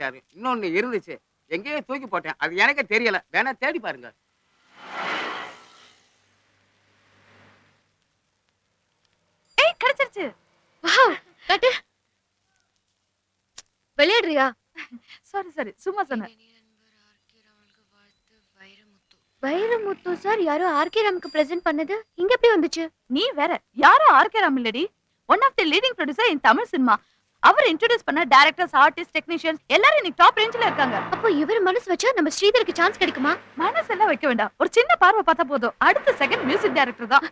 சரி, இன்னொன்னு இருந்துச்சு. எங்கேயோ தூக்கி போட்டேன். அது எனக்கே தெரியல. வேணா தேடி பாருங்க. ஏய் கிடைச்சிருச்சு. வாவ் கட்டு விளையாடுறியா? சாரி சும்மா சொன்னேன். வைரமுத்து சார் யாரோ ஆர்கே ராமுக்கு பிரசன்ட் பண்ணது இங்க எப்படி வந்துச்சு? நீ வேற யாரும் ஆர்கே ராம் இல்லடி. One of the leading producer in Tamil cinema. அவர் இன்ட்ரோடியூஸ் பண்ண டைரக்டர்ஸ், ஆர்டிஸ்ட், டெக்னீஷியன்ஸ் எல்லாரும் இன்னைக்கு டாப் ரேஞ்சில இருக்காங்க. அப்போ இவர் மனசு வச்சா நம்ம ஸ்ரீதருக்கு சான்ஸ் கிடைக்குமா? மனசெல்லாம் வைக்க வேண்டாம். ஒரு சின்ன பார்வை பார்த்தா போதும். அடுத்த செகண்ட் மியூசிக் டைரக்டர் தான்.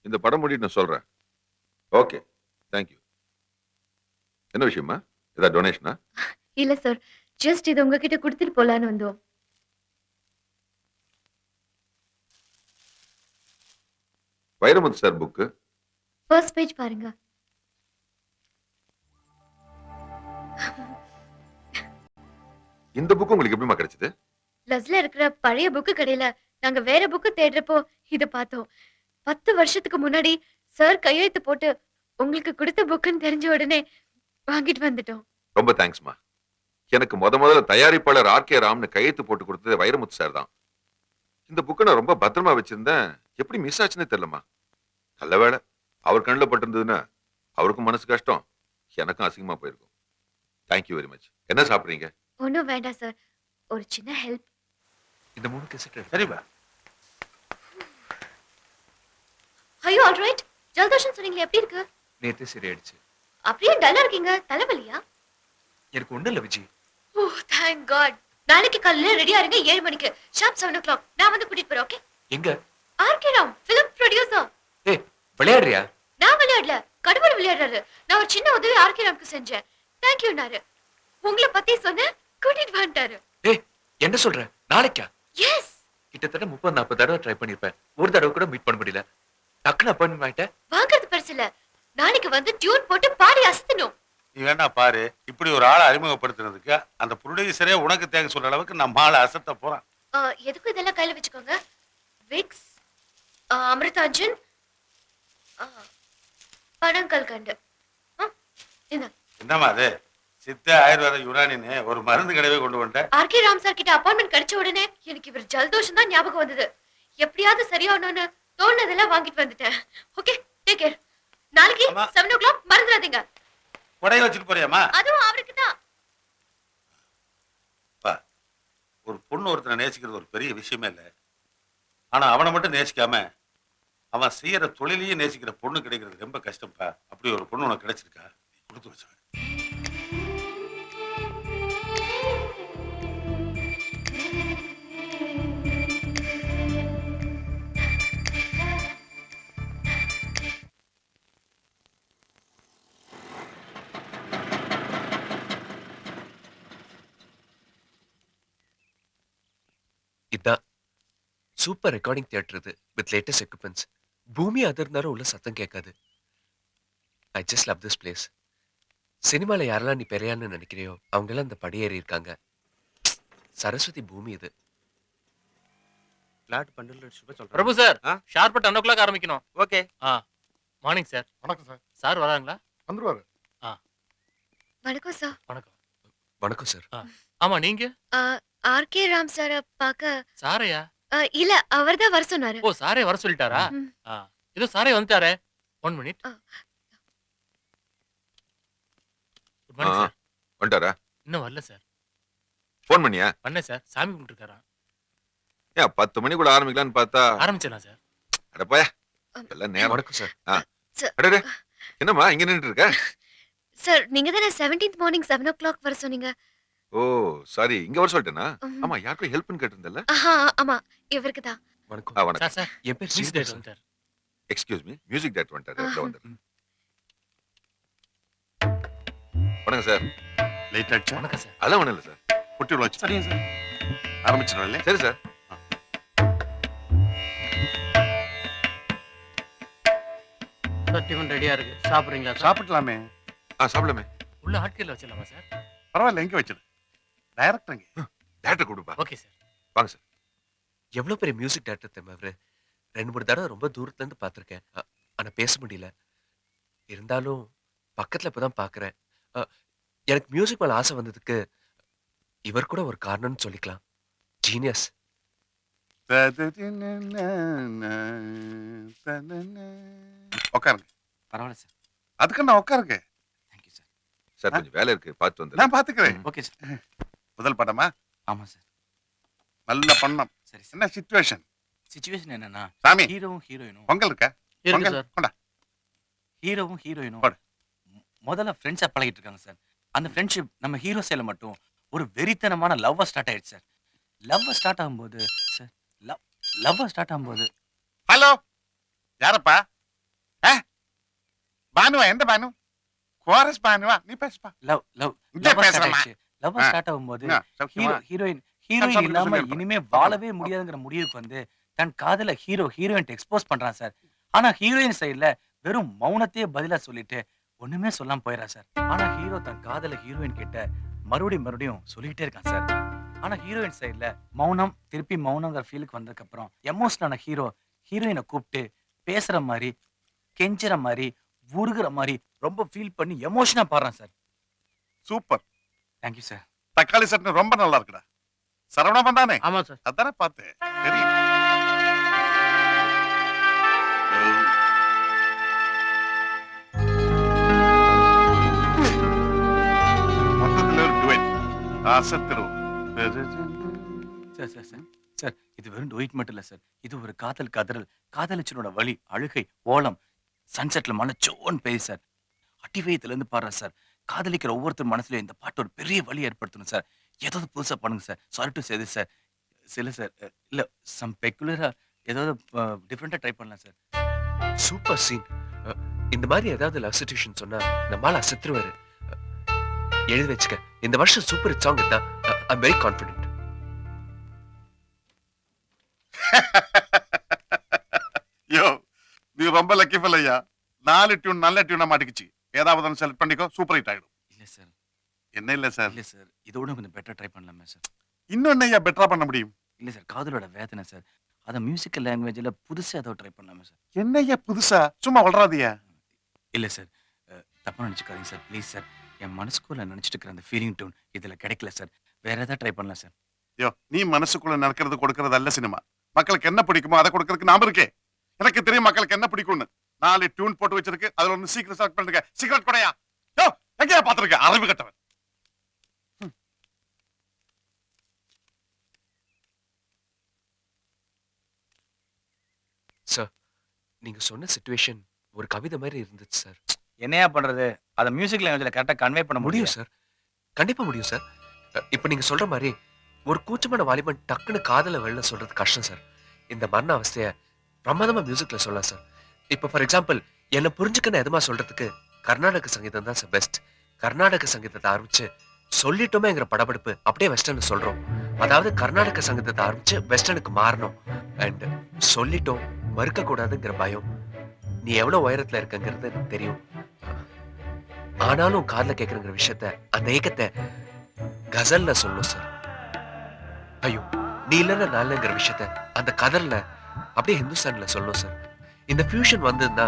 இந்த படம் முடிட்டு நான் சொல்றேன். Okay, thank you. என்ன விஷயமா? ஏதாவது டொனேஷனா? இல்ல சார், ஜஸ்ட் இது உங்ககிட்ட கொடுத்துட்டு போலான்னு வந்தோம். Vairamuthu sir book. First page பாருங்க. இந்த புக்கு உங்களுக்கு எப்படிமா கிடைச்சது? லஸ்ல இருக்கிற பழைய புக்கு கடையில நாங்க வேற புக்கு தேடுறப்போ இத பார்த்தோம். 10 வருஷத்துக்கு முன்னாடி சார் கையெழுத்து போட்டு உங்களுக்கு கொடுத்த புக்குன்னு தெரிஞ்ச உடனே வாங்கிட்டு வந்துட்டோம். ரொம்ப தேங்க்ஸ்மா. எனக்கு முதல்ல தயாரிப்பாளர் ஆர்கே ராம்னு கையெழுத்து போட்டு கொடுத்தது வைரமுத்து சார் தான். இந்த புக்கை நான் ரொம்ப பத்திரமா வச்சிருந்தேன். எப்படி மிஸ் ஆச்சுன்னு தெரியலமா. நல்ல வேளை அவர் கண்ணில் பட்டிருந்ததுன்னா அவருக்கும் மனசு கஷ்டம், எனக்கும் அசிங்கமா போயிருக்கும். Thank you very much. என்ன சாப்பிடுறீங்க? ஒன்றும் வேண்டாம் சார், ஒரு சின்ன ஹெல்ப். இந்த 3 கேசட் சரிப்பா. ஐயோ ஆல்ரைட். ஜலதோஷம் சொன்னீங்களே எப்படி இருக்கு? நேத்து சரியாயிடுச்சு. அப்படியே டல்லா இருக்கீங்க, தலைவலியா? எனக்கு ஒண்ணு இல்ல விஜி. ஓ தேங்க் காட். நாளைக்கு காலையில ரெடியா இருங்க 7 மணிக்கு. Sharp 7 o'clock. நான் வந்து கூட்டிட்டு போறேன். ஓகே? எங்க? RK Ram film producer. ஏய் விளையாடுறியா? நான் விளையாடல, கடவுள் விளையாடுறாரு. நான் ஒரு சின்ன உதவி ஆர்கே ராம்க்கு செஞ்சேன். தேங்க் யூனாரு. உங்களை பத்தி சொன்ன கூட்டிட்டு வந்துட்டாரு. ஏய் என்ன சொல்ற? நாளைக்கா? எஸ். கிட்டத்தட்ட 30-40 தடவை ட்ரை பண்ணிருப்பேன். ஒரு தடவை கூட மீட் பண்ண முடியல. டக்குனு அப்பாயின்மெண்ட் வாங்கிட்டேன். வாங்குறது பெருசு இல்ல, நாளைக்கு வந்து டியூன் போட்டு பாடி அசத்தணும். நீ வேணா பாரு, இப்படி ஒரு ஆளை அறிமுகப்படுத்துறதுக்கு அந்த ப்ரொடியூசரே உனக்கு தேங்க சொல்ற அளவுக்கு நம்ம ஆளை அசத்த போறான். எதுக்கும் இதெல்லாம் கையில வச்சுக்கோங்க. விக்ஸ், அமிர்தாஞ்சன், பனங்கல் கண்டு. என்ன என்னம்மா அது? சித்த ஆயுர்வேத யுனானின்னு ஒரு மருந்து கடையே கொண்டு வந்துட்டேன். ஆர்கே ராம் சார் கிட்ட அப்பாயின்மெண்ட் கிடைச்ச உடனே எனக்கு இவர் ஜலதோஷம் தான் ஞாபகம் வந்தது. எப்படியாவது சரியாகணும்னு தோணுனதெல்லாம் வாங்கிட்டு வந்துட்டேன். Okay, take care. நாளைக்கு 7 o'clock மறந்துடாதீங்க. கொடைய வச்சுட்டு போறியாமா? அதுவும் அவருக்கு தான். ஒரு பொண்ணு ஒருத்தனை நேசிக்கிறது ஒரு பெரிய விஷயமே இல்லை. ஆனா அவனை மட்டும் நேசிக்காம அவன் செய்யற தொழிலையும் நேசிக்கிற பொண்ணு கிடைக்கிறது ரொம்ப கஷ்டம்ப்பா. அப்படி ஒரு பொண்ணு உனக்கு கிடைச்சிருக்கா, நீ கொடுத்து வச்சவன். இதான் சூப்பர் ரெக்கார்டிங் தியேட்டர் இது வித் லேட்டஸ்ட் எக்யூப்மெண்ட்ஸ். பூமி அதிர்ந்தாலும் உள்ள சத்தம் கேட்காது. I just love this place. சினிமால யாரெல்லாம் நீ பெரியான்னு நினைக்கிறியோ அவங்க எல்லாம் இந்த படியேறி இருக்காங்க. சரஸ்வதி பூமி இது. ஃபிளாட் பண்டில் சொல்றேன். பிரபு சார், ஷார்ப்பா 10 o'clock ஆரம்பிக்கணும். ஓகே. Morning sir. வணக்கம் சார். சார் வராங்களா? வந்துருவாரு. வணக்கம் சார். வணக்கம். வணக்கம் சார். ஆமா நீங்க? ஆர்கே ராம் சார பார்க்க. சாரையா? இல்ல, அவர்தான் வர சொன்னாரு. ஓ சாரே வர சொல்லிட்டாரா? இதோ சாரே வந்துட்டாரே. 1 minute. Good morning sir. வந்துட்டாரா? இன்னும் வரல சார். ஃபோன் பண்ணியா? பண்ணேன் சார். சாமி கும்பிட்டுருக்காரா? ஏன் 10 மணிக்குள்ள ஆரம்பிக்கலாம்னு பார்த்தா ஆரம்பிச்சலாம் சார். அடப்பாயா, எல்லாம் நேரம். வணக்கம் சார். அடடே, என்னம்மா இங்க நின்னுட்டு இருக்க? சார் நீங்க தானே 17th மார்னிங் 7 o'clock வர சொன்னீங்க. ஓ சாரி, இங்க வர சொல்லிட்டேனா? ஆமா, யாருக்கும் ஹெல்ப்னு கேட்டிருந்தல்ல? ஆமா, இவருக்கு தான். வணக்கம். வணக்கம். சார் என் பேர் மிஸ் ஸ்ரீதர் டேட் சார். வந்துட்டார். எக்ஸ்கியூஸ் மீ, மியூசிக் டைரக்டர் வந்துட்டாரு. இதோ வந்துரு. வணக்கம் சார். லைட் ஆச்சா? வணக்கம் சார். அதெல்லாம் ஒண்ணும் இல்ல சார். குட்டி வச்சு சரிங்க சார். ஆரம்பிச்சிடல. சரி சார். டிஃபன் ரெடியா இருக்கு. சாப்பிடுறீங்களா? சாப்பிடலாமே. சாப்பிடலாமே. உள்ள ஆட்கள்ல வச்சிடலாமா சார்? பரவாயில்ல, எங்க வச்சிடு. டைரக்டர் எங்க? டைரக்டர் கூடுப்பா. Okay sir. வாங்க சார். எவ்வளவு பெரிய மியூசிக் டைரக்டர் தெரியுமா அவரு? 2-3 தடவை ரொம்ப தூரத்துல இருந்து பார்த்திருக்கேன். ஆனா பேச முடியல. இருந்தாலும் பக்கத்துல இப்பதான் பாக்குறேன். எனக்கு மியூசிக் மேல ஆசை வந்ததுக்கு இவர் கூட ஒரு காரணம்னு சொல்லிக்கலாம். ஜீனியஸ். உட்காருங்க. பரவாயில்ல சார். அதுக்கு நான் உட்காருங்க. Thank you sir. சார் கொஞ்சம் வேலை இருக்கு, பார்த்து வந்து. நான் பாத்துக்கிறேன். Okay sir. முதல் படமா? ஆமா சார். நல்ல பண்ணம். சரி சார். என்ன சிச்சுவேஷன்? சிச்சுவேஷன் என்னன்னா சாமி ஹீரோவும் ஹீரோயினும் பொங்கல் இருக்கா? இருக்கு பொங்கல் சார். கொண்டா. ஹீரோவும் ஹீரோயினும் போடு. முதல்ல ஃப்ரெண்ட்ஸா பழகிட்டு இருக்காங்க சார். அந்த ஃப்ரெண்ட்ஷிப் நம்ம ஹீரோ சைடுல மட்டும் ஒரு வெறித்தனமான லவ்வா ஸ்டார்ட் ஆயிடுச்சு சார். லவ்வா ஸ்டார்ட் ஆகும்போது சார் லவ்வா ஸ்டார்ட் ஆகும்போது ஹலோ, யாரப்பா? பானுவா? எந்த பானு? கோரஸ் பானுவா? நீ பேசுப்பா. லவ் லவ் இங்கே லவ்வா ஸ்டார்ட் பேசலாமா? ஆயிடுச்சு. லவ்வா ஆ. ஸ்டார்ட் ஆகும்போது என்ன, சௌக்கியமா? ஹீரோயின் சொல்லுங்க, இல்லாம சொல்லுங்க. இனிமே வாழவே முடியாதுங்கிற முடிவுக்கு வந்து தன் காதல ஹீரோயின் எக்ஸ்போஸ் பண்றான் சார். ஆனா ஹீரோயின் சைடுல வெறும் மௌனத்தையே பதிலா சொல்லிட்டு ஒண்ணுமே சொல்லாம போயிடறான் சார். ஆனா ஹீரோ தன் காதல ஹீரோயின் கிட்ட மறுபடியும் சொல்லிட்டே இருக்கான் சார். ஆனா ஹீரோயின் சைடுல மௌனம் திருப்பி மௌனங்கிற ஃபீலுக்கு வந்ததுக்கு அப்புறம் எமோஷனான ஹீரோயினை கூப்பிட்டு பேசுற மாதிரி, கெஞ்சுற மாதிரி, உருகுற மாதிரி ரொம்ப ஃபீல் பண்ணி எமோஷனா பாடுறான் சார். சூப்பர். Thank you sir. தக்காளி சட்னி ரொம்ப நல்லா இருக்குடா. சரவணா பண்ணானே? ஆமா சார். அதானே பார்த்தேன். தெரியும். மொத்தத்துல ஒரு duet. அசத்துரு. சார் சார் சார் சார் இது வெறும் டொயிட் மட்டும் இல்ல சார். இது ஒரு காதல் கதறல், காதலிச்சனோட வலி, அழுகை, ஓலம், சன்செட்ல மழை சோன்னு பெய்யுது சார். அடிவயத்துல இருந்து பாடுறேன் சார். காதலிக்கிற ஒவ்வொருத்தர் மனசுலயும் இந்த பாட்டு ஒரு பெரிய வலி ஏற்படுத்தணும் சார். ஏதாவது புதுசா பண்ணுங்க sir. Sorry to say this sir. சில சார் இல்ல சம் பெக்குலரா ஏதாவது டிஃப்ரெண்டா ட்ரை பண்ணலாம் சார். Super scene. இந்த மாதிரி ஏதாவது லவ் சிச்சுவேஷன் சொன்னா நம்மால அசத்துருவாரு. எழுதி வச்சுக்க, இந்த வருஷம் சூப்பர் ஹிட் சாங் தான். I very confident. யோ, நீ ரொம்ப லக்கி ஃபெல்லையா. 4 டியூன் நல்ல டியூனா மாட்டிக்கிச்சு. ஏதாவது ஒன்று செலக்ட் பண்ணிக்கோ, சூப்பர் ஹிட் ஆயிடும். இல்ல சார். என்ன இல்ல சார்? இல்ல சார். இதோட கொஞ்சம் பெட்டரா ட்ரை பண்ணலாமே சார். இன்னும் என்னையா பெட்டரா பண்ண முடியும்? இல்ல சார். காதலோட வேதனை சார். அத மியூசிக்கல் லாங்குவேஜ்ல புதுசா ஏதோ ட்ரை பண்ணலாமே சார். என்னய்யா புதுசா? சும்மா வளராதியா. இல்ல சார். தப்பா நினைச்சுக்காதீங்க சார். Please sir. என் மனசுக்குள்ள நினைச்சிட்டு இருக்கிற அந்த ஃபீலிங் டோன் இதுல கிடைக்கல சார். வேற ஏதாவது ட்ரை பண்ணலாம் சார். யோ, நீ மனசுக்குள்ள நடக்கிறது கொடுக்கறது அல்ல சினிமா. மக்களுக்கு என்ன பிடிக்குமோ அதை கொடுக்கறதுக்கு நாம இருக்கே. எனக்கு தெரியும் மக்களுக்கு என்ன பிடிக்கும்னு. 4 டியூன் போட்டு வச்சிருக்கு. அதுல ஒன்னு சீக்கிரம் செலக்ட் பண்ணுங்க. சிகரெட் கொடையா? யோ, எங்கயா பாத்துருக்க அறிவு கட்டவன். சார், நீங்க சொன்ன சிச்சுவேஷன் ஒரு கவிதை மாதிரி இருந்துச்சு சார். என்னையா பண்றது? அத மியூசிக் லாங்குவேஜ்ல கரெக்டா கன்வே பண்ண முடியும் சார். கண்டிப்பா முடியும் சார். இப்ப நீங்க சொல்ற மாதிரி ஒரு கூச்சமான வாலிபன் டக்குன்னு காதல வெளில சொல்றது கஷ்டம் சார். இந்த மரண அவஸ்தைய பிரமாதமா மியூசிக்ல சொல்லலாம் சார். இப்ப ஃபார் எக்ஸாம்பிள், என்ன புரிஞ்சுக்கன்னு எதுமா சொல்றதுக்கு கர்நாடக சங்கீதம் தான் சார் பெஸ்ட். கர்நாடக சங்கீதத்தை ஆரம்பிச்சு சொல்லிட்டோமேங்கிற படபடுப்பு அப்படியே வெஸ்டர்ன் சொல்றோம். அதாவது கர்நாடக சங்கீதத்தை ஆரம்பிச்சு வெஸ்டர்னுக்கு மாறணும். அண்ட் சொல்லிட்டோம் மறுக்க கூடாதுங்கிற பயம். நீ எவ்வளவு உயரத்துல இருக்கங்கிறது எனக்கு தெரியும். ஆனாலும் காதுல கேட்கறங்கிற விஷயத்த, அந்த ஏக்கத்தை கசல்ல சொல்லணும் சார். ஐயோ, நீ இல்லைன்னா நான்ங்கிற விஷயத்த அந்த கதல்ல அப்படியே ஹிந்துஸ்தான்ல சொல்லணும் சார். இந்த ஃபியூஷன் வந்ததுன்னா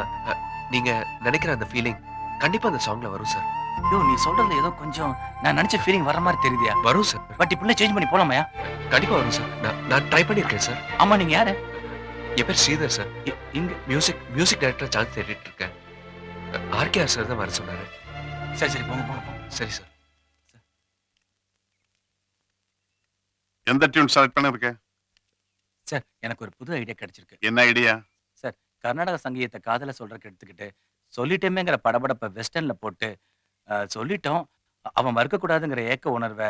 நீங்க நினைக்கிற அந்த ஃபீலிங் கண்டிப்பா அந்த சாங்ல வரும் சார். ஐயோ, நீ சொல்றதுல ஏதோ கொஞ்சம் நான் நினைச்ச ஃபீலிங் வர மாதிரி தெரியுதியா? வரும் சார். பட் இப்ப சேஞ்ச் பண்ணி போலாமையா? கண்டிப்பா வரும் சார். நான் ட்ரை பண்ணிருக்கேன் சார். ஆமா, நீங்க யாரு? என் பேர் ஸ்ரீதர் சார். இங்க மியூசிக் டைரக்டர் சான்ஸ் தேடிட்டு இருக்கேன். ஆர்கேஆர் சார் தான் வர சொன்னாரு. சரி சரி போங்க போங்க போங்க. சரி சார். எந்த டியூன் செலக்ட் பண்ணிருக்க? சார், எனக்கு ஒரு புது ஐடியா கிடைச்சிருக்கு. என்ன ஐடியா? சார், கர்நாடக சங்கீதத்தை காதல சொல்றதுக்கு எடுத்துக்கிட்டு சொல்லிட்டேமேங்கிற படபடப்பை வெஸ்டர்ன்ல போட்டு சொல்லிட்டோம் அவன் மறுக்க கூடாதுங்கிற ஏக்க உணர்வை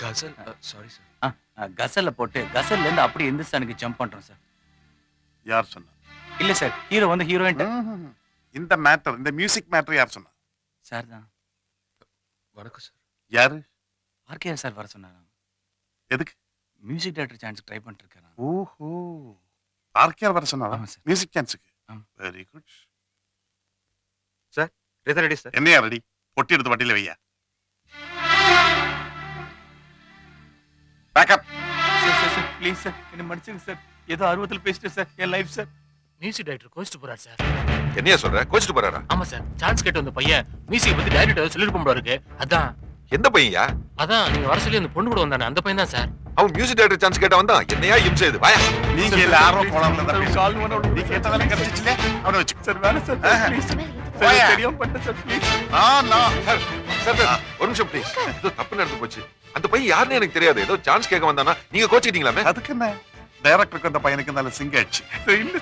கசல் சாரி சார். கசல்ல போட்டு கசல்ல இருந்து அப்படியே இந்துஸ்தானுக்கு ஜம்ப் பண்றோம் சார். யார் சொன்னா? இல்ல சார், ஹீரோ வந்து ஹீரோயின் இந்த மேட்டர், இந்த மியூசிக் மேட்டர் யார் சொன்னா? சார் தான். வணக்கம் சார். யாரு? ஆர்கேஆர் சார் வர சொன்னாரா? எதுக்கு? மியூசிக் டைரக்டர் சான்ஸ் ட்ரை பண்ணிட்டு இருக்காரா? ஓஹோ, ஆர்கேஆர் வர சொன்னாரா? ஆமா சார். மியூசிக் சான்ஸ்க்கு. ஆமா. Very good. Ready sir. என்னையா ரெடி? பொட்டி எடுத்து வட்டியில வையா. பேக்கப். சார் ப்ளீஸ் சார், என்ன மன்னிச்சுங்க சார். ஏதோ ஆர்வத்தில் பேசிட்டேன் சார். என் லைஃப் சார். மியூசிக் டைரக்டர் கோச்சிட்டு போறாரு சார். என்னையா சொல்ற? கோச்சிட்டு போறாரா? ஆமா சார். சான்ஸ் கேட்டு வந்த பையன் மியூசிக் பத்தி டைரக்டர் சொல்லிருப்போம் போல இருக்கு. அதான். எந்த பையன்யா? அதான் நீங்க வர சொல்லி அந்த பொண்ணு கூட வந்தானே அந்த பையன் தான் சார். அவன் மியூசிக் டைரக்டர் சான்ஸ் கேட்ட வந்தான். என்னையா இம்சை இது? வாயா. நீங்க எல்லாரும் போலாம்ல தம்பி. நீ கேட்டதால கிடைச்சிச்சுல. அவனை வச்சுக்கோ. சார் வேணாம் சார். ப்ளீஸ். சார் தெரியாம பண்ண சார் ப்ளீஸ். சார் ஒரு நிமிஷம் ப்ளீஸ். ஏதோ தப்பு நடந்து போச்சு. அந்த பையன் யாருன்னு எனக்கு தெரியாது. ஏதோ சான்ஸ் கேட்க வந்தானா நீங்க கோச்சிட்டீங்களாமே? அதுக்கு என்ன டைரக்டருக்கு அந்த பையனுக்கு நல்ல சிங்க ஆச்சு. இல்ல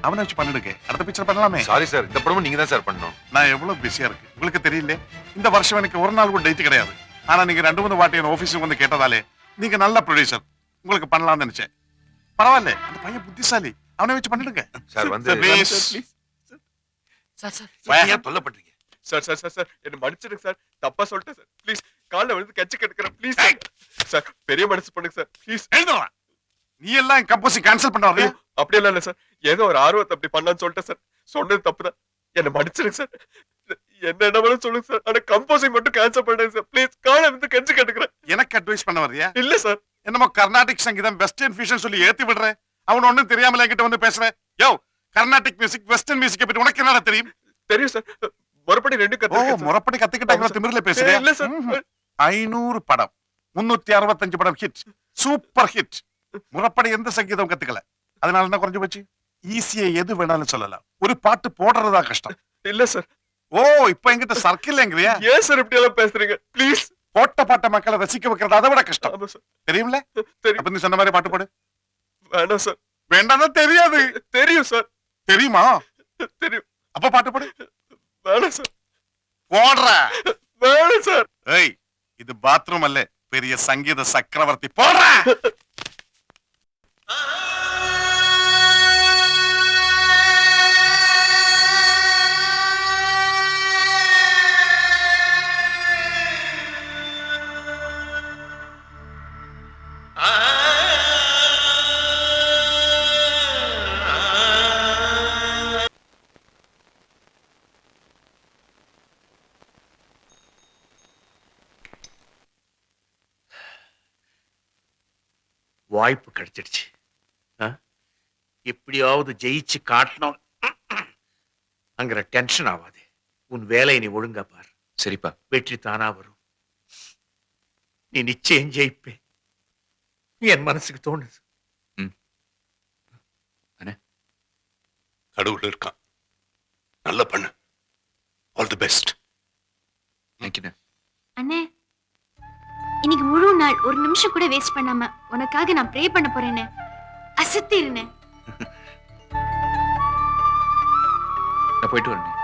அவனை வச்சு பண்ணிடுங்க. அடுத்த பிக்சர் பண்ணலாமே. சாரி சார், இந்த படமும் நீங்க தான் சார் பண்ணணும். நான் எவ்வளவு பிஸியா இருக்கு உங்களுக்கு தெரியல. இந்த வருஷம் எனக்கு ஒரு நாள் கூட டேட் கிடையாது. ஆனா நீங்க 2-3 வாட்டி என் ஆபீஸுக்கு வந்து கேட்டதாலே நீங்க நல்ல ப்ரொடியூசர், உங்களுக்கு பண்ணலாம்னு நினைச்சேன். பரவாயில்ல, அந்த பையன் புத்திசாலி, அவனை வச்சு பண்ணிடுங்க. சார் வந்து சார் சார் ஏன் தொல்லப்படுறீங்க? சார் சார் சார் சார் என்ன மன்னிச்சிடுங்க சார், தப்பா சொல்லிட்டேன் சார். ப்ளீஸ் கால்ல விழுந்து கெஞ்சி கேட்கிறேன் ப்ளீஸ் சார். பெரிய மனசு பண்ணுங்க சார் ப்ளீஸ். எழுதுவா நீ எல்லாம் கம்போசிங் கேன்சல் பண்ணாரு. அப்படியெல்லாம் இல்ல சார், ஏதோ ஒரு ஆர்வத்தை அப்படி பண்ணலாம்னு சொல்லிட்டேன் சார். சொன்னது தப்புதான், என்ன மன்னிச்சிடுங்க சார். என்ன வேணும் சொல்லுங்க சார், ஆனா கம்போசிங் மட்டும் கேன்சல் பண்ணுங்க சார் ப்ளீஸ். காலை வந்து கெஞ்சி கேட்டுக்கிறேன். எனக்கு அட்வைஸ் பண்ண வரியா? இல்ல சார். என்னமோ கர்நாடிக் சங்கீதம் வெஸ்டர்ன் ஃபியூஷன் சொல்லி ஏத்தி விடுறேன். அவன் ஒண்ணும் தெரியாமல என்கிட்ட வந்து பேசுறேன். யோ, கர்நாடிக் மியூசிக் வெஸ்டர்ன் மியூசிக் பத்தி உனக்கு என்ன தெரியும்? தெரியும் சார், முறப்படி ரெண்டு கத்துக்கிட்டேன். முறப்படி கத்துக்கிட்டாங்க திமிர்ல பேசுறேன். இல்ல சார். 500 படம் 365 படம் ஹிட், சூப்பர் ஹிட். முறப்படி எந்த சங்கீதம் கத்துக்கல, அதனால என்ன குறைஞ்சு போச்சு? ஈஸியா எது வேணாலும் சொல்லலாம், ஒரு பாட்டு போடுறதா கஷ்டம். இல்ல சார். ஓ, இப்ப என்கிட்ட சர்க்கிள் எங்கறியா? ஏன் சார் இப்படி எல்லாம் பேசுறீங்க ப்ளீஸ்? போட்ட பாட்ட மக்களை ரசிக்க வைக்கிறது அதை விட கஷ்டம். ஆமா சார். தெரியும்ல? தெரியும். அப்ப நீ சொன்ன மாதிரி பாட்டு போடு. வேணாம் சார். வேண்டாம் தெரியாது. தெரியும் சார். தெரியுமா? தெரியும். அப்ப பாட்டு போடு. வேணாம் சார். போடுற. வேணாம் சார். ஏய், இது பாத்ரூம் அல்ல, பெரிய சங்கீத சக்கரவர்த்தி. போடுற. வாய்ப்பு கிடைச்சிடுச்சு. எப்படியாவது ஜெயிச்சு காட்டணும் அங்கிற டென்ஷன் ஆகாது. உன் வேலையை நீ ஒழுங்கா பார். சரிப்பா. வெற்றி தானா வரும். நீ நிச்சயம் ஜெயிப்பே, என் மனசுக்கு தோணுது. கடவுள் இருக்கான், நல்ல பண்ணு. All the best. தேங்க்யூ. அண்ணே, இன்னைக்கு முழு நாள் ஒரு நிமிஷம் கூட வேஸ்ட் பண்ணாம உனக்காக நான் ப்ரே பண்ண போறேன்னு அசத்திருனே. நான் போயிட்டு வரேன்.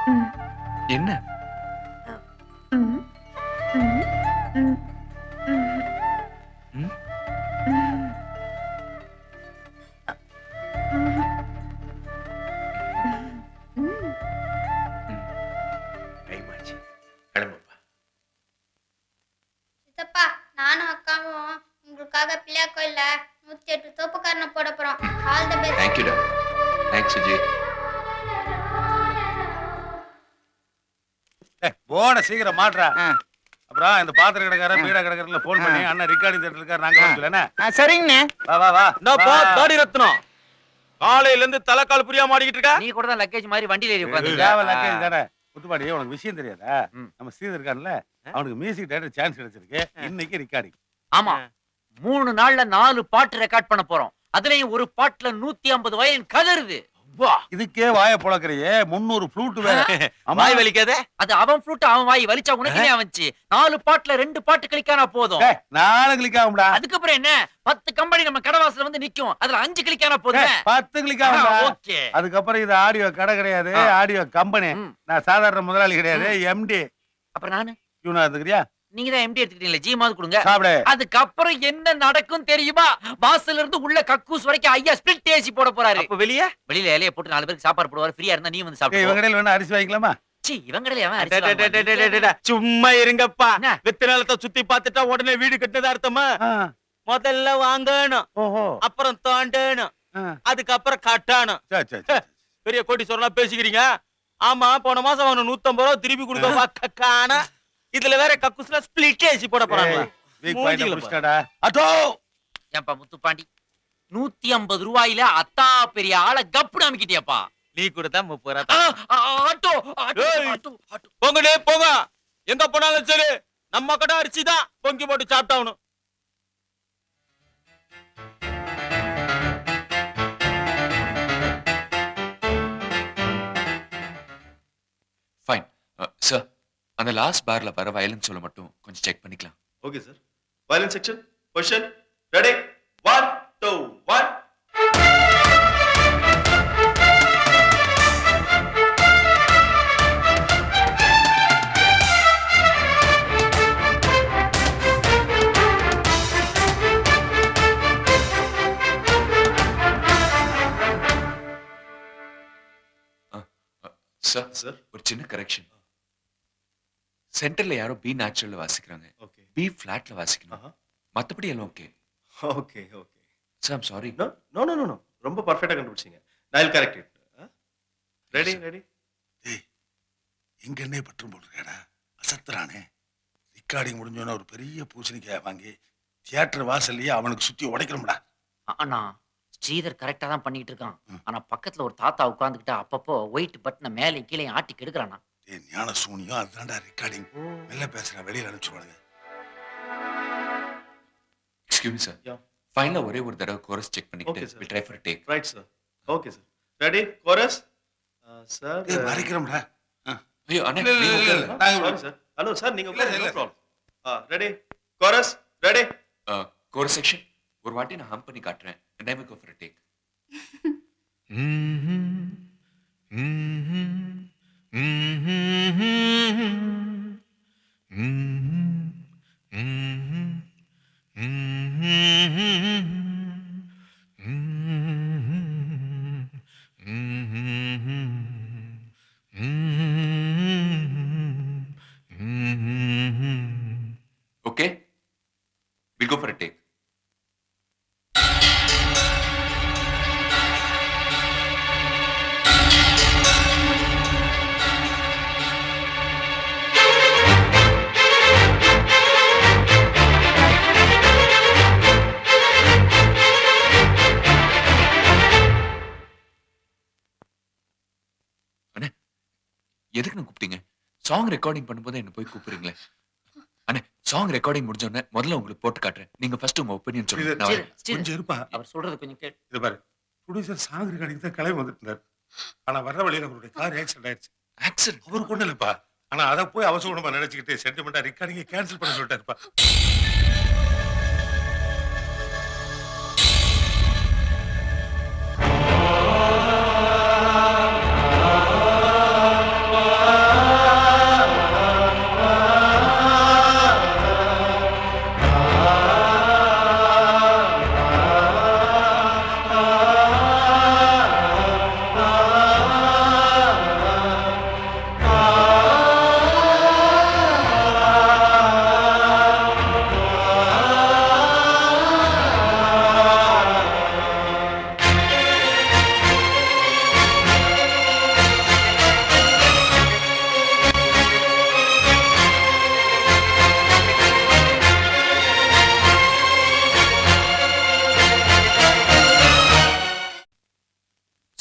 என்ன? டைமாச்சு, கிளம்புப்பா. சித்தப்பா, நானும் அக்காவும் உங்களுக்காக பிள்ளையா கோயில்ல 108 தோப்புக்காரனை போட போறோம். All the best. தேங்க்யூடா. தேங்க்ஸ் சுஜி. போன சீக்கிரம் மாட்றா. அப்புறம் இந்த பாத்திர கடைக்காரன் பீடா கடைக்காரன்ல போன் பண்ணி அண்ணன் ரெக்கார்டிங் தியேட்டர்ல இருக்காரு, நாங்க வரலனே. சரிங்கண்ணே. வா வா வா. இந்தப்பா தாடி ரத்னம், காலையில இருந்து தலைக்கால் புரியா மாடிக்கிட்டு இருக்கா. நீ கூட தான் லக்கேஜ் மாதிரி வண்டியில ஏறி தேவ லக்கேஜ் தானே. முத்துப்பாடி, உனக்கு விஷயம் தெரியாதா? நம்ம ஸ்ரீதர் இருக்கான்ல, அவனுக்கு மியூசிக் டைரக்டர் சான்ஸ் கிடைச்சிருக்கு. இன்னைக்கு ரெக்கார்டிங். ஆமா, 3 நாள்ல 4 பாட்டு ரெக்கார்ட் பண்ண போறோம். அதுலயும் ஒரு பாட்டுல 150 வயலின் கதறுது. இதுக்கே வாய புழக்கறியே, 300 ஃப்ளூட் வேற. வாய் வலிக்காத. அது அவன் ஃப்ளூட் அவன் வாய் வலிச்சா உனக்கு என்ன வந்துச்சு? 4 பாட்டுல 2 பாட்டு கிளிக்கானா போதும். நாலு கிளிக் ஆகும்டா. அதுக்கப்புறம் என்ன, 10 கம்பெனி நம்ம கடவாசல வந்து நிக்கும். அதுல 5 கிளிக்கானா போதும். 10 கிளிக் ஆகும்டா. ஓகே. அதுக்கப்புறம் இது ஆடியோ கடை கிடையாது, ஆடியோ கம்பெனி. நான் சாதாரண முதலாளி கிடையாது, எம்டி. அப்புறம் நானு இவனா எடுத்துக்கிறியா? நீங்க தான் எம்டி எடுத்துக்கிட்டீங்களா? ஜி மாவது கொடுங்க. சாப்பிடு. அதுக்கப்புறம் என்ன நடக்கும் தெரியுமா? வாசல்ல இருந்து உள்ள கக்கூஸ் வரைக்கும் ஐயா ஸ்பிளிட் ஏசி போட போறாரு. அப்ப வெளிய வெளியில இலைய போட்டு 4 பேருக்கு சாப்பாடு போடுவாரு. ஃப்ரீயா இருந்தா நீ வந்து சாப்பிடு. இவங்க கடையில் வேணா அரிசி வாங்கிக்கலாமா? சீ, இவங்க கடையில அவன் அரிசி வாங்குவான். சும்மா இருங்கப்பா. என்ன? வித்து நிலத்தை சுத்தி பார்த்துட்டா உடனே வீடு கட்டினதா அர்த்தமா? முதல்ல வாங்கணும், ஓஹோ, அப்புறம் தோண்டணும், அதுக்கப்புறம் கட்டணும். சரி சரி சரி. பெரிய கோட்டீஸ்வரலாம் பேசிக்கிறீங்க. ஆமா, போன மாசம் அவனு 150 ரூபா திருப்பி கொடுக்க காண. இதுல வேற கக்கூஸ்ல ஸ்பிளிட் ஏசி போட போறாங்க. வீக் பாயிண்ட் புடிச்சடா. அதோ ஏன்பா முத்துப்பாண்டி, 150 ரூபாயில அத்தா பெரிய ஆளை கப்புடு அமுக்கிட்டியாப்பா. நீ கூட தான் 30 ரூபா. ஆட்டோ ஆட்டோ ஏய். Auto auto. போங்கடே போங்க. எங்க போனாலும் சரி நம்ம கடை அரிசி தான் பொங்கி போட்டு சாப்பிட்டாகணும். ஃபைன் சார், அந்த லாஸ்ட் பார்ல வர வயலன்ஸ் சொல்ல மட்டும் கொஞ்சம் செக் பண்ணிக்கலாம். Okay sir. Violence section position ready 1 2 1. Sir sir ஒரு சின்ன கரெக்ஷன். சென்டர்ல யாரோ பி நேச்சுரல்ல வாசிக்கிறாங்க, ஓகே பி ஃபிளாட்ல வாசிக்கணும். மத்தபடி எல்லாம் okay. Okay okay. Sir I'm sorry. No no no no ரொம்ப பர்ஃபெக்ட்டா கண்டுபிடிச்சீங்க. I will correct it. Ready ready. ஏய் எங்க என்ன பற்றும் போட்டுருக்கடா அசத்துறானே. ரெக்கார்டிங் முடிஞ்சோன்னா ஒரு பெரிய பூசணிக்காய் வாங்கி தியேட்டர் வாசல்லையே அவனுக்கு சுத்தி உடைக்கணும்டா. அண்ணா ஸ்ரீதர் கரெக்டா தான் பண்ணிட்டு இருக்கான். ஆனா பக்கத்துல ஒரு தாத்தா உட்கார்ந்துகிட்டு அப்பப்போ ஒயிட் பட்டனை மேலே கீழே ஆட்டி கெடுக்கிறானா. ஏய் ஞான சூனியம் அதுதான்டா ரெக்கார்டிங். மெல்ல பேசுற வெளியில அனுப்பிச்சுடுவானுங்க. Excuse me sir, Yeah. ஃபைனலா ஒரே ஒரு தடவை கோரஸ் செக் Okay, பண்ணிட்டு sir. Will try for take. Right sir. Okay sir. Ready chorus. Sir ஏய் மறைக்கிறோம்டா. ஐயோ அண்ணே, இல்ல, இல்ல, நீங்க இல்ல, உட்காருங்க. இல்ல. நாங்க சாரி சார். ஹலோ சார் நீங்க இல்ல, இல்ல. No problem. Ready chorus ready. Chorus section ஒரு வாட்டி நான் ஹம் பண்ணி காட்டுறேன். and I will go for a take. Okay? We'll go for a take. அண்ணே, எதுக்கு நான் கூப்பிட்டீங்க? சாங் ரெக்கார்டிங் பண்ணும்போது என்ன போய் கூப்பிடுறீங்களே. அண்ணே, சாங் ரெக்கார்டிங் முடிஞ்ச உடனே முதல்ல உங்களுக்கு போட்டு காட்டுறேன். நீங்க ஃபர்ஸ்ட் உங்க ஒப்பீனியன் சொல்லுங்க. நான் வரேன். கொஞ்சம் இருப்பா. அவர் சொல்றது கொஞ்சம் கேட்டு. இது பாரு ப்ரொடியூசர் சாங் ரெக்கார்டிங் தான் கிளம்பி வந்துட்டு இருந்தார். ஆனா வர்ற வழியில அவருடைய கார் ஆக்சிடென்ட் ஆயிடுச்சு. ஆக்சன் அவருக்கு ஒண்ணு இல்லப்பா. ஆனா அதை போய் அவசரமா நினைச்சுக்கிட்டு சென்டிமெண்டா ரெக்கார்டிங்கை கேன்சல் பண்ண சொல்லிட்டாருப்பா.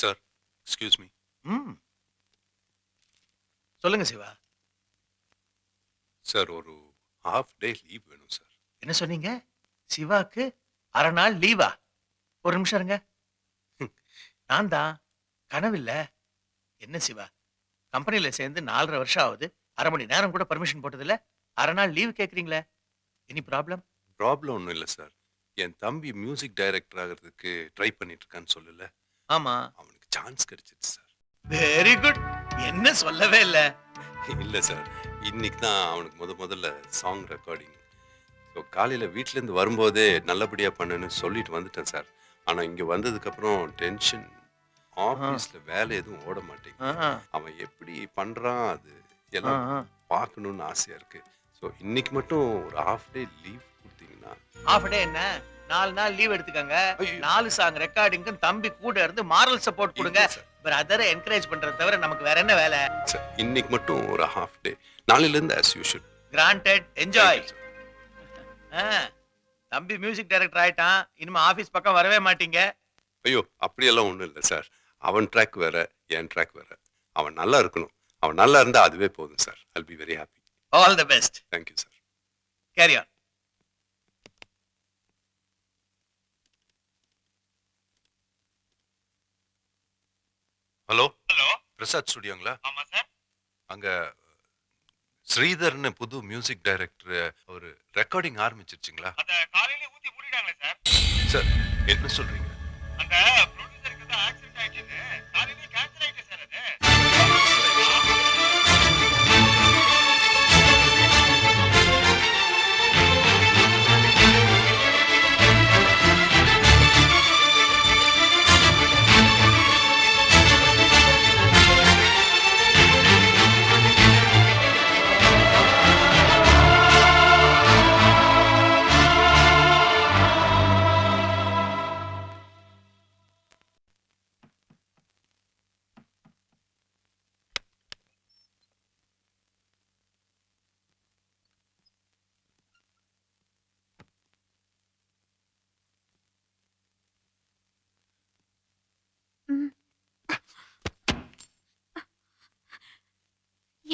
Sir excuse me. சொல்லுங்க சிவா. சார் ஒரு ஹாஃப் டே லீவ் வேணும் சார். என்ன சொன்னீங்க? சிவாக்கு அரை நாள் லீவா? ஒரு நிமிஷம் இருங்க. நான் தான் கனவில்ல. என்ன சிவா, கம்பெனில சேர்ந்து 4.5 வருஷம் ஆகுது. அரை மணி நேரம் கூட பர்மிஷன் போட்டதில்ல. அரை நாள் லீவ் கேக்குறீங்களே. Any problem? ப்ராப்ளம் ஒன்றும் இல்லை சார். என் தம்பி மியூசிக் டைரக்டர் ஆகிறதுக்கு ட்ரை பண்ணிட்டு இருக்கான்னு சொல்லல. ஆமா, அவனுக்கு சான்ஸ் கிடைச்சிருச்சு சார். Very good. என்ன சொல்லவே இல்ல. இல்லை சார், இன்னைக்கு தான் அவனுக்கு முதல்ல சாங் ரெக்கார்டிங். ஸோ காலையில் வீட்டிலேருந்து வரும்போதே நல்லபடியாக பண்ணுன்னு சொல்லிட்டு வந்துட்டேன் சார். ஆனால் இங்கே வந்ததுக்கப்புறம் டென்ஷன். ஆஃபீஸில் வேலை எதுவும் ஓட மாட்டேங்குது. அவன் எப்படி பண்ணுறான் அது எல்லாம் பார்க்கணுன்னு ஆசையாக இருக்கு. ஸோ இன்னைக்கு மட்டும் ஒரு ஹாஃப் டே லீவ் கொடுத்தீங்கன்னா. ஹாஃப் டே என்ன, 4 நாள் லீவ் எடுத்துக்கங்க. 4 சாங் ரெக்கார்டிங்கும் தம்பி கூட இருந்து மாரல் சப்போர்ட் கொடுங்க. பிரதரை என்கரேஜ் பண்றத தவிர நமக்கு வேற என்ன வேலை? சார் இன்னைக்கு மட்டும் ஒரு ஹாஃப் டே, நாளையிலேருந்து ஆஸ் யூஷுவல். கிராண்டட். என்ஜாய். தம்பி மியூசிக் டைரக்டர் ஆயிட்டான். இனிமே ஆபீஸ் பக்கம் வரவே மாட்டீங்க. ஐயோ அப்படியெல்லாம் ஒன்றும் இல்லை சார். அவன் ட்ராக் வேற, என் ட்ராக் வேற. அவன் நல்லா இருக்கணும். அவன் நல்லா இருந்தா அதுவே போதும் sir. I'll be very happy. All the best. Thank you sir. Carry on. Hello Prasad ஸ்டுடியோங்களா? ஆமா சார். அங்க ஸ்ரீதர்னு புது மியூசிக் டைரக்டர் ஒரு ரெக்கார்டிங் ஆரம்பிச்சிருச்சுங்களா? அத காலையில ஊத்தி மூடிட்டாங்களே சார். சார் என்ன சொல்றீங்க? அந்த ப்ரொடியூசருக்கு தான் ஆக்சிடென்ட் ஆயிடுச்சு. காலையில கேன்சல் ஆயிடுச்சு சார் அது.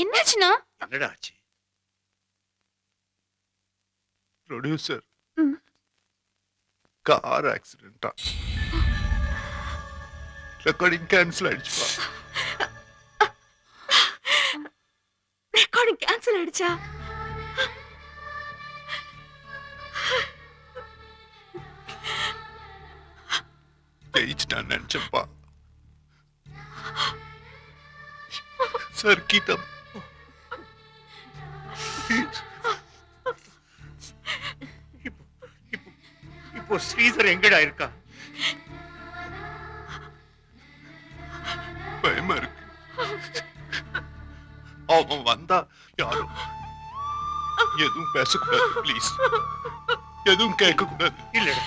என்னாச்சுண்ணா? என்னடா ஆச்சு? ப்ரொடியூசர் கார் ஆக்சிடென்ட்டா, ரெக்கார்டிங் கேன்சல் ஆயிடுச்சுப்பா. ரெக்கார்டிங் கேன்சல் ஆயிடுச்சா? ஜெயிச்சிட்டான்னு நினைச்சப்பா. சார் கீதம் இப்போ ஸ்ரீதர் எங்கடா இருக்கா? பயமா இருக்கு. அவன் வந்தா யாரும் எதுவும் பேசக்கூடாது ப்ளீஸ். எதுவும் கேட்க கூடாது. இல்லடா